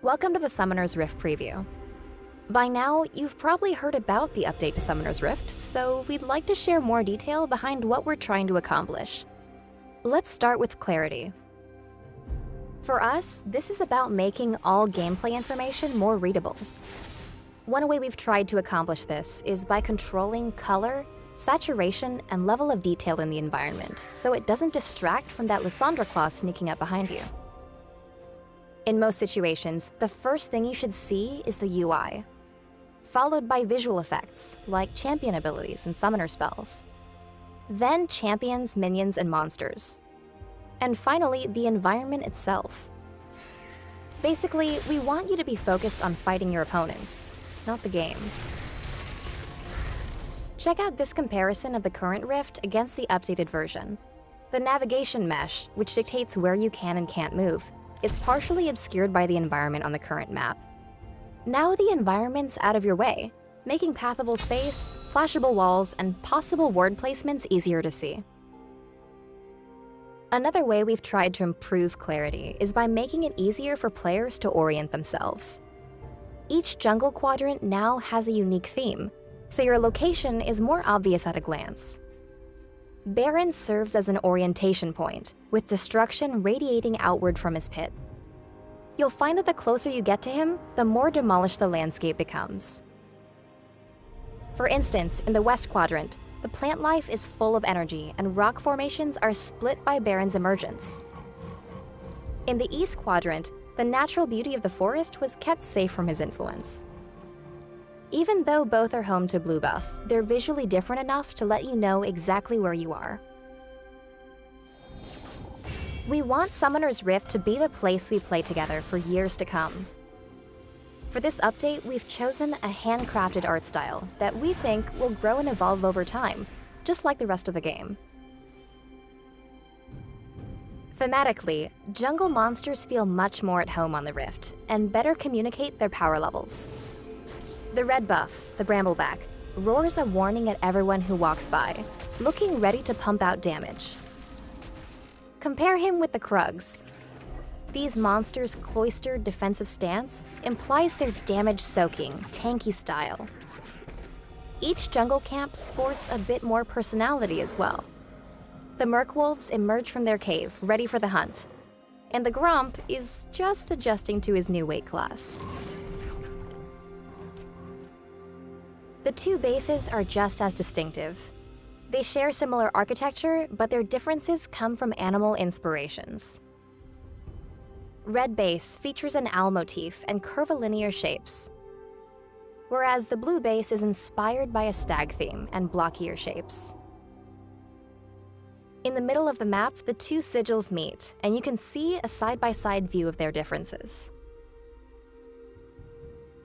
Welcome to the Summoner's Rift preview. By now, you've probably heard about the update to Summoner's Rift, so we'd like to share more detail behind what we're trying to accomplish. Let's start with clarity. For us, this is about making all gameplay information more readable. One way we've tried to accomplish this is by controlling color, saturation, and level of detail in the environment, so it doesn't distract from that Lysandra claw sneaking up behind you. In most situations, the first thing you should see is the UI, followed by visual effects, like champion abilities and summoner spells. Then champions, minions, and monsters. And finally, the environment itself. Basically, we want you to be focused on fighting your opponents, not the game. Check out this comparison of the current Rift against the updated version. The navigation mesh, which dictates where you can and can't move, is partially obscured by the environment on the current map. Now the environment's out of your way, making pathable space, flashable walls, and possible ward placements easier to see. Another way we've tried to improve clarity is by making it easier for players to orient themselves. Each jungle quadrant now has a unique theme, so your location is more obvious at a glance. Baron serves as an orientation point, with destruction radiating outward from his pit. You'll find that the closer you get to him, the more demolished the landscape becomes. For instance, in the West Quadrant, the plant life is full of energy and rock formations are split by Baron's emergence. In the East Quadrant, the natural beauty of the forest was kept safe from his influence. Even though both are home to blue buff, they're visually different enough to let you know exactly where you are. We want Summoner's Rift to be the place we play together for years to come. For this update, we've chosen a handcrafted art style that we think will grow and evolve over time, just like the rest of the game. Thematically, jungle monsters feel much more at home on the Rift, and better communicate their power levels. The red buff, the Brambleback, roars a warning at everyone who walks by, looking ready to pump out damage. Compare him with the Krugs. These monsters' cloistered defensive stance implies their damage-soaking, tanky style. Each jungle camp sports a bit more personality as well. The Merkwolves emerge from their cave, ready for the hunt, and the Gromp is just adjusting to his new weight class. The two bases are just as distinctive. They share similar architecture, but their differences come from animal inspirations. Red base features an owl motif and curvilinear shapes, whereas the blue base is inspired by a stag theme and blockier shapes. In the middle of the map, the two sigils meet, and you can see a side-by-side view of their differences.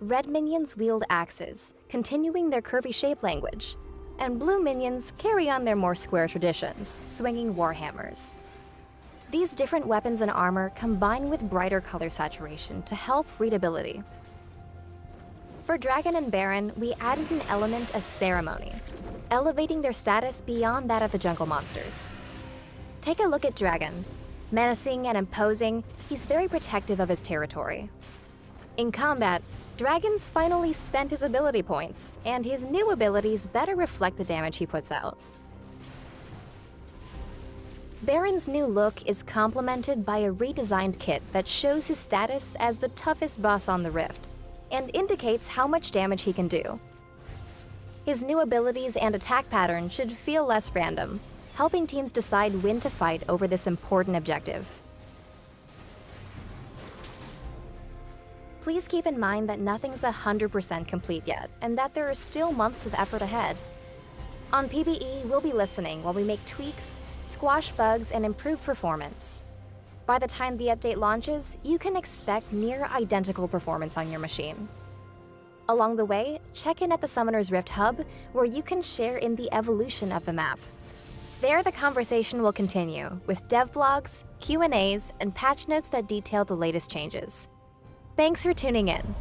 Red minions wield axes, continuing their curvy shape language, and blue minions carry on their more square traditions, swinging warhammers. These different weapons and armor combine with brighter color saturation to help readability. For Dragon and Baron, we added an element of ceremony, elevating their status beyond that of the jungle monsters. Take a look at Dragon. Menacing and imposing, he's very protective of his territory. In combat, Dragon's finally spent his ability points, and his new abilities better reflect the damage he puts out. Baron's new look is complemented by a redesigned kit that shows his status as the toughest boss on the Rift, and indicates how much damage he can do. His new abilities and attack pattern should feel less random, helping teams decide when to fight over this important objective. Please keep in mind that nothing's 100% complete yet, and that there are still months of effort ahead. On PBE, we'll be listening while we make tweaks, squash bugs, and improve performance. By the time the update launches, you can expect near identical performance on your machine. Along the way, check in at the Summoner's Rift Hub, where you can share in the evolution of the map. There, the conversation will continue, with dev blogs, Q&As, and patch notes that detail the latest changes. Thanks for tuning in.